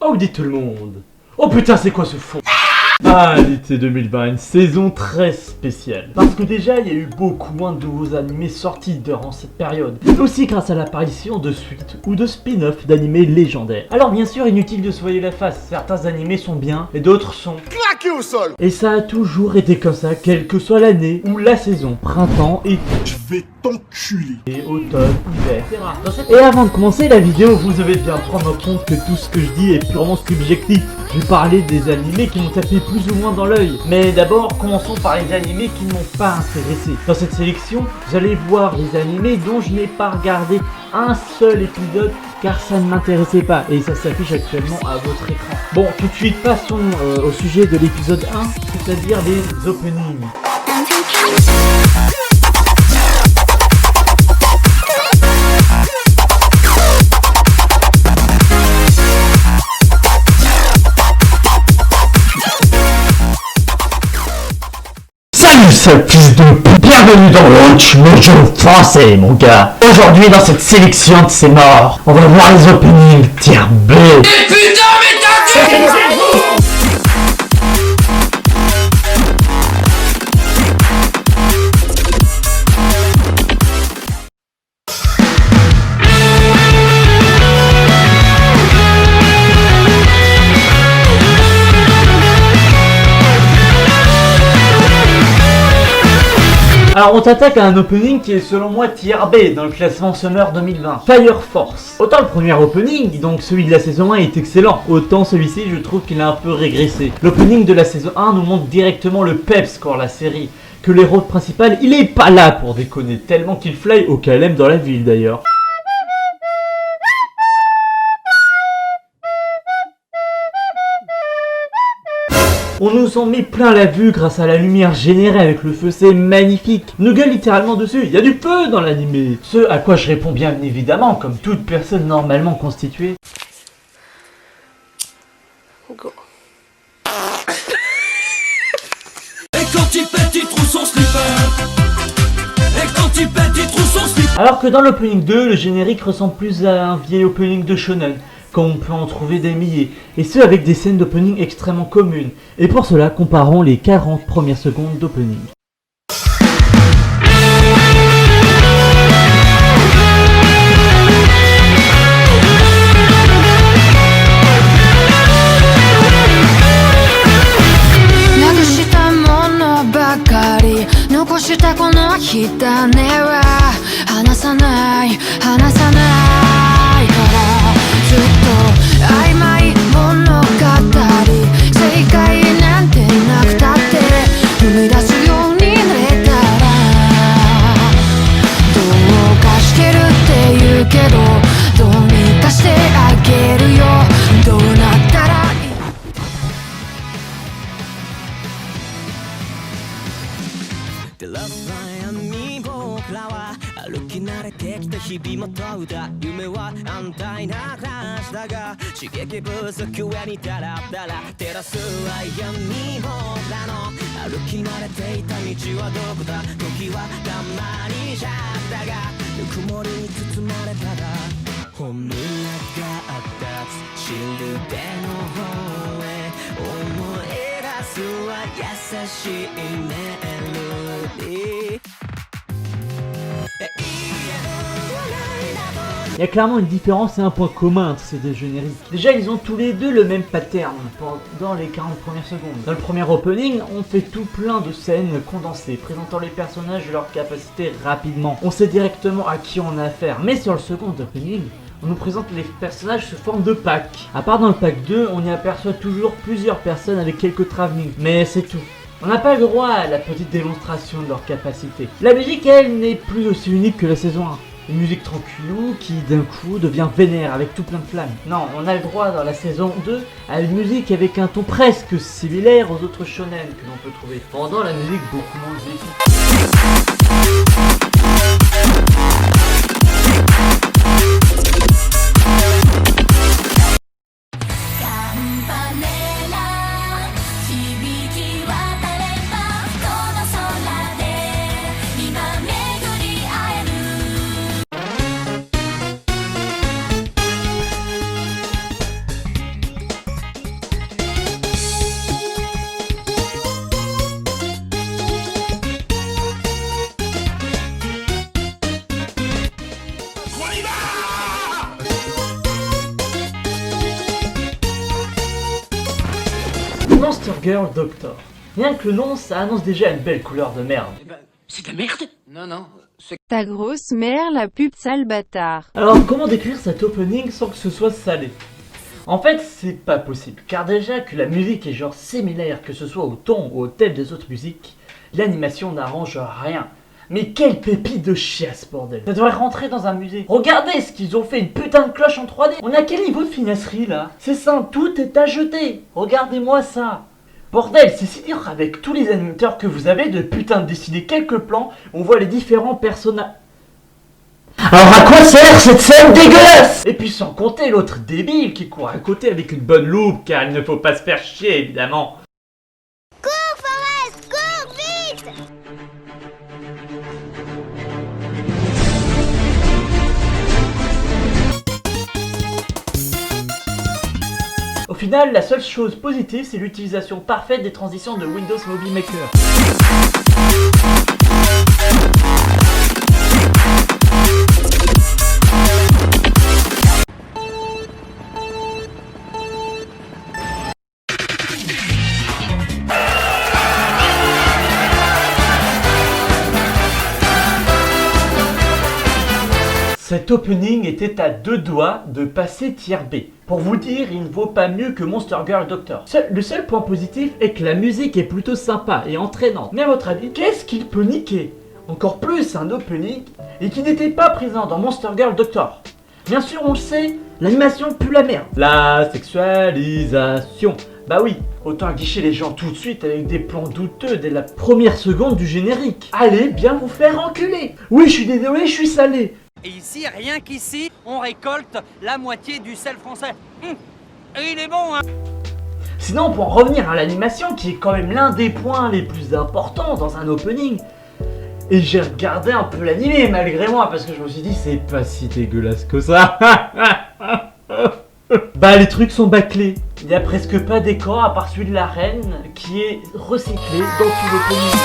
Oh, dit tout le monde. Oh putain, c'est quoi ce fond? Ah, l'été 2020, une saison très spéciale. Parce que déjà, il y a eu beaucoup moins de nouveaux animés sortis durant cette période. Mais aussi grâce à l'apparition de suites ou de spin-off d'animés légendaires. Alors bien sûr, inutile de se voiler la face. Certains animés sont bien et d'autres sont claqués au sol. Et ça a toujours été comme ça, quelle que soit l'année ou la saison. Printemps, été. Je vais t'enculer. Et automne, hiver, etc. Et avant de commencer la vidéo, vous devez bien prendre en compte que tout ce que je dis est purement subjectif. Je vais parler des animés qui m'ont tapé plus ou moins dans l'œil. Mais d'abord, commençons par les animés qui ne m'ont pas intéressé. Dans cette sélection, vous allez voir les animés dont je n'ai pas regardé un seul épisode car ça ne m'intéressait pas. Et ça s'affiche actuellement à votre écran. Bon, tout de suite, passons au sujet de l'épisode 1, c'est-à-dire les openings. Salut sale fils de p***, bienvenue dans le Watch Mojo français mon gars. Aujourd'hui dans cette sélection de ces morts, on va voir les openings tier B. Et putain mais Alors on t'attaque à un opening qui est selon moi tier B dans le classement Summer 2020. Fire Force. Autant le premier opening, donc celui de la saison 1 est excellent, autant celui-ci je trouve qu'il a un peu régressé. L'opening de la saison 1 nous montre directement le peps qu'aura la série. Que l'héros principal, il est pas là pour déconner, tellement qu'il fly au calme dans la ville d'ailleurs. On nous en met plein la vue grâce à la lumière générée avec le feu, c'est magnifique. On nous gueule littéralement dessus, il y a du feu dans l'animé. Ce à quoi je réponds bien évidemment, comme toute personne normalement constituée. Go. Et quand il pète, il trouve son slipper. Et quand il pète, il trouve son slipper. Alors que dans l'opening 2, le générique ressemble plus à un vieil opening de shonen, comme on peut en trouver des milliers, et ce avec des scènes d'opening extrêmement communes. Et pour cela, comparons les 40 premières secondes d'opening. Il y a clairement une différence et un point commun entre ces deux génériques. Déjà, ils ont tous les deux le même pattern pendant les 40 premières secondes. Dans le premier opening, on fait tout plein de scènes condensées, présentant les personnages et leurs capacités rapidement. On sait directement à qui on a affaire. Mais sur le second opening, on nous présente les personnages sous forme de pack. À part dans le pack 2, on y aperçoit toujours plusieurs personnes avec quelques travelling. Mais c'est tout. On n'a pas le droit à la petite démonstration de leurs capacités. La musique, elle, n'est plus aussi unique que la saison 1. Une musique tranquillou qui d'un coup devient vénère avec tout plein de flammes. Non, on a le droit dans la saison 2 à une musique avec un ton presque similaire aux autres shonen que l'on peut trouver. Pendant la musique beaucoup moins épique. Monster Girl Doctor. Rien que le nom, ça annonce déjà une belle couleur de merde. C'est de la merde. Non, c'est... Ta grosse mère, la pub sale bâtard. Alors comment décrire cet opening sans que ce soit salé? En fait, c'est pas possible, car déjà que la musique est genre similaire, que ce soit au ton ou au thème des autres musiques, l'animation n'arrange rien. Mais quelle pépite de chiasse, bordel. Ça devrait rentrer dans un musée. Regardez ce qu'ils ont fait, une putain de cloche en 3D. On a quel niveau de finasserie là? C'est simple, tout est à jeter. Regardez-moi ça. Bordel, c'est si dur avec tous les animateurs que vous avez de putain de dessiner quelques plans, on voit les différents personnages. Alors à quoi sert cette scène dégueulasse? Et puis sans compter l'autre débile qui court à côté avec une bonne loupe, car il ne faut pas se faire chier évidemment. Cours, Forrest, cours, vite! Au final, la seule chose positive, c'est l'utilisation parfaite des transitions de Windows Movie Maker. Cet opening était à 2 doigts de passer tier B. Pour vous dire, il ne vaut pas mieux que Monster Girl Doctor. Le seul point positif est que la musique est plutôt sympa et entraînante. Mais à votre avis, qu'est-ce qu'il peut niquer? Encore plus un opening et qui n'était pas présent dans Monster Girl Doctor. Bien sûr, on le sait, l'animation pue la merde. La sexualisation. Bah oui, autant guicher les gens tout de suite avec des plans douteux dès la première seconde du générique. Allez bien vous faire enculer. Oui, je suis désolé, je suis salé. Et ici, rien qu'ici, on récolte la moitié du sel français. Et il est bon, hein. Sinon, pour en revenir à l'animation, qui est quand même l'un des points les plus importants dans un opening, et j'ai regardé un peu l'animé malgré moi, parce que je me suis dit, c'est pas si dégueulasse que ça. Bah, les trucs sont bâclés. Il n'y a presque pas d'écran à part celui de la reine, qui est recyclé dans tout l'opening.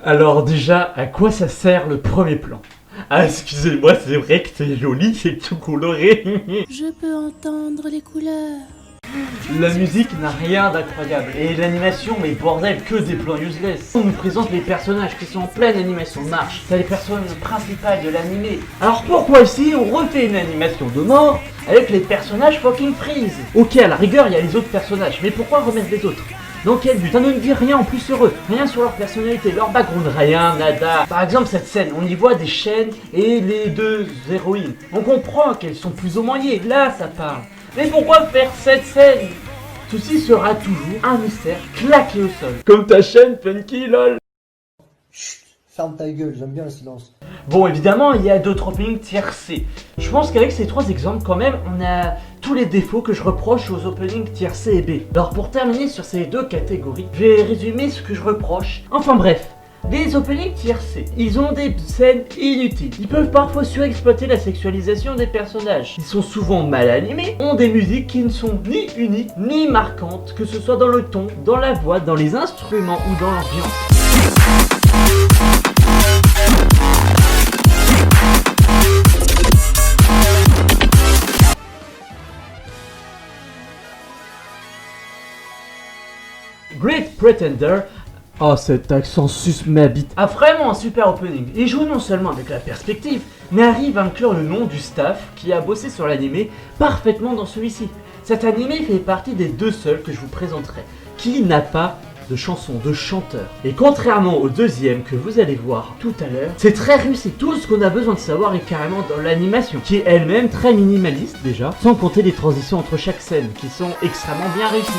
Alors déjà, à quoi ça sert le premier plan? Ah, excusez-moi, c'est vrai que c'est joli, c'est tout coloré. Je peux entendre les couleurs. La musique n'a rien d'incroyable, et l'animation, mais bordel, que des plans useless. On nous présente les personnages qui sont en pleine animation de marche, c'est les personnes principales de l'animé. Alors pourquoi ici on refait une animation de mort avec les personnages fucking freeze? Ok, à la rigueur, il y a les autres personnages, mais pourquoi remettre les autres? Dans quel but? Ça ne dit rien en plus sur eux, rien sur leur personnalité, leur background, rien, nada. Par exemple, cette scène, on y voit des chaînes et les deux héroïnes. On comprend qu'elles sont plus ou moins liées, là ça parle. Mais pourquoi faire cette scène? Ceci sera toujours un mystère claqué au sol. Comme ta chaîne, Funky, lol. Chut, ferme ta gueule, j'aime bien le silence. Bon, évidemment, il y a d'autres openings tier C. Je pense qu'avec ces 3 exemples, quand même, on a tous les défauts que je reproche aux openings tier C et B. Alors, pour terminer sur ces 2 catégories, je vais résumer ce que je reproche. Enfin bref. Les openings tier C, ils ont des scènes inutiles. Ils peuvent parfois surexploiter la sexualisation des personnages. Ils sont souvent mal animés, ont des musiques qui ne sont ni uniques ni marquantes, que ce soit dans le ton, dans la voix, dans les instruments ou dans l'ambiance. Great Pretender, oh cet accent sus m'habite, a vraiment un super opening. Il joue non seulement avec la perspective, mais arrive à inclure le nom du staff qui a bossé sur l'animé parfaitement dans celui-ci. Cet animé fait partie des 2 seuls que je vous présenterai, qui n'a pas de chanson, de chanteur. Et contrairement au deuxième que vous allez voir tout à l'heure, c'est très réussi. Tout ce qu'on a besoin de savoir est carrément dans l'animation, qui est elle-même très minimaliste déjà, sans compter les transitions entre chaque scène, qui sont extrêmement bien réussies.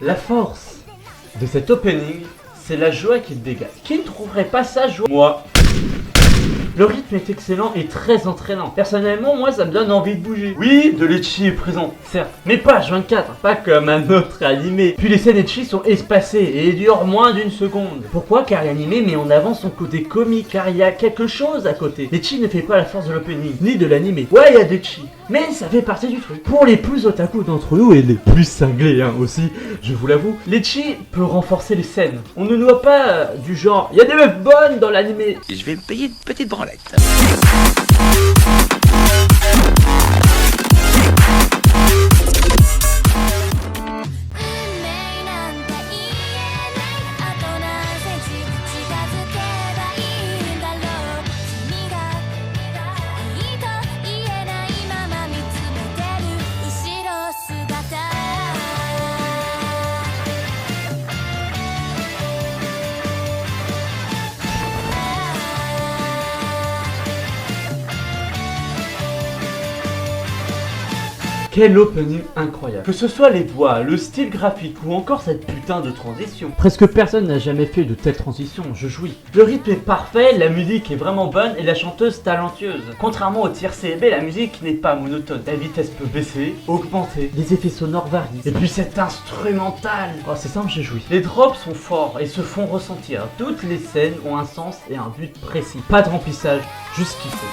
La force de cet opening, c'est la joie qu'il dégage. Qui ne trouverait pas ça joie? Moi. Le rythme est excellent et très entraînant. Personnellement, moi, ça me donne envie de bouger. Oui, de l'ecchi est présent, certes, mais pas H24, pas comme un autre animé. Puis les scènes ecchi sont espacées et durent moins d'une seconde. Pourquoi? Car l'animé met en avant son côté comique, car il y a quelque chose à côté. L'ecchi ne fait pas la force de l'opening, ni de l'animé. Ouais, il y a des ecchi, mais ça fait partie du truc. Pour les plus otaku d'entre nous, et les plus cinglés aussi, je vous l'avoue, l'ecchi peut renforcer les scènes. On ne doit pas du genre, il y a des meufs bonnes dans l'animé. Je vais me payer une petite branlette. Quel opening incroyable. Que ce soit les voix, le style graphique ou encore cette putain de transition. Presque personne n'a jamais fait de telle transition, je jouis. Le rythme est parfait, la musique est vraiment bonne et la chanteuse talentueuse. Contrairement au tiercé B, la musique n'est pas monotone. La vitesse peut baisser, augmenter, les effets sonores varient. Et puis cet instrumental. Oh, c'est simple, je jouis. Les drops sont forts et se font ressentir. Toutes les scènes ont un sens et un but précis. Pas de remplissage, juste kiffer.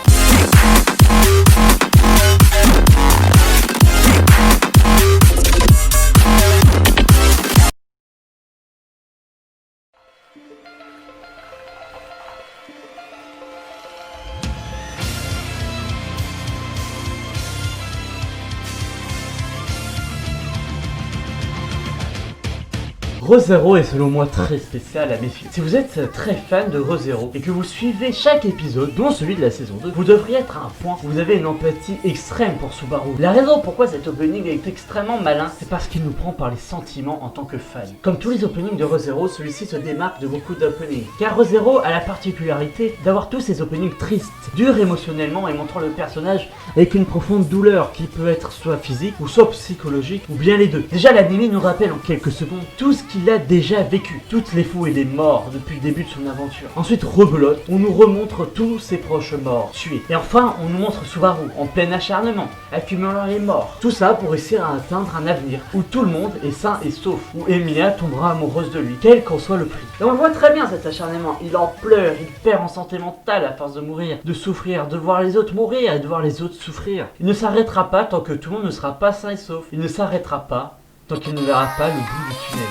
Re:Zero est selon moi très spécial à mes yeux. Si vous êtes très fan de Re:Zero et que vous suivez chaque épisode, dont celui de la saison 2, vous devriez être à un point où vous avez une empathie extrême pour Subaru. La raison pourquoi cet opening est extrêmement malin, c'est parce qu'il nous prend par les sentiments en tant que fan. Comme tous les openings de Re:Zero, celui-ci se démarque de beaucoup d'openings. Car Re:Zero a la particularité d'avoir tous ces openings tristes, durs émotionnellement et montrant le personnage avec une profonde douleur qui peut être soit physique ou soit psychologique ou bien les deux. Déjà l'anime nous rappelle en quelques secondes tout ce qu'il a déjà vécu, toutes les fous et les morts depuis le début de son aventure. Ensuite rebelote, on nous remontre tous ses proches morts, tués. Et enfin on nous montre Subaru en plein acharnement, accumulant les morts. Tout ça pour essayer à atteindre un avenir où tout le monde est sain et sauf, où Emilia tombera amoureuse de lui, quel qu'en soit le prix. Et on le voit très bien cet acharnement, il en pleure, il perd en santé mentale à force de mourir, de souffrir, de voir les autres mourir et de voir les autres souffrir. Il ne s'arrêtera pas tant que tout le monde ne sera pas sain et sauf. Il ne s'arrêtera pas tant qu'il ne verra pas le bout du tunnel.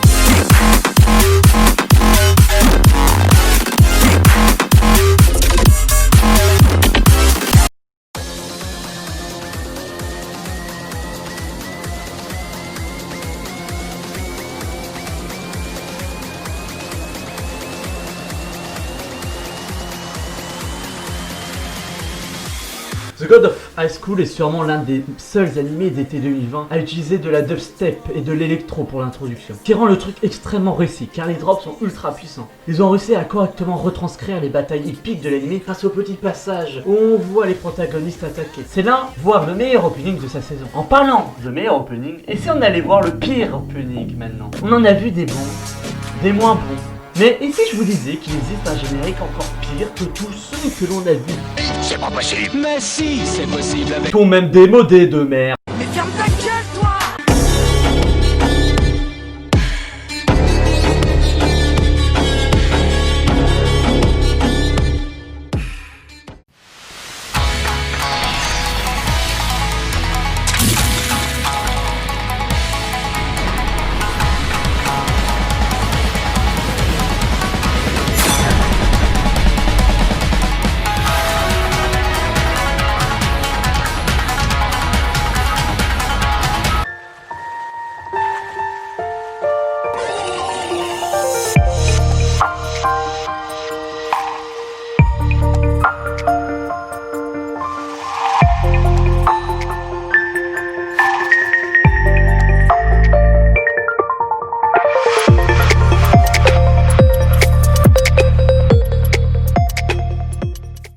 The God of High School est sûrement l'un des seuls animés d'été 2020 à utiliser de la dubstep et de l'électro pour l'introduction, qui rend le truc extrêmement réussi car les drops sont ultra puissants. Ils ont réussi à correctement retranscrire les batailles épiques de l'animé grâce au petit passage où on voit les protagonistes attaquer. C'est l'un, voire le meilleur opening de sa saison. En parlant de meilleur opening, et si on allait voir le pire opening maintenant? On en a vu des bons, des moins bons. Mais et si je vous disais qu'il existe un générique encore pire que tous ceux que l'on a vus? C'est pas possible. Mais si, c'est possible avec... Ton même démodé de merde.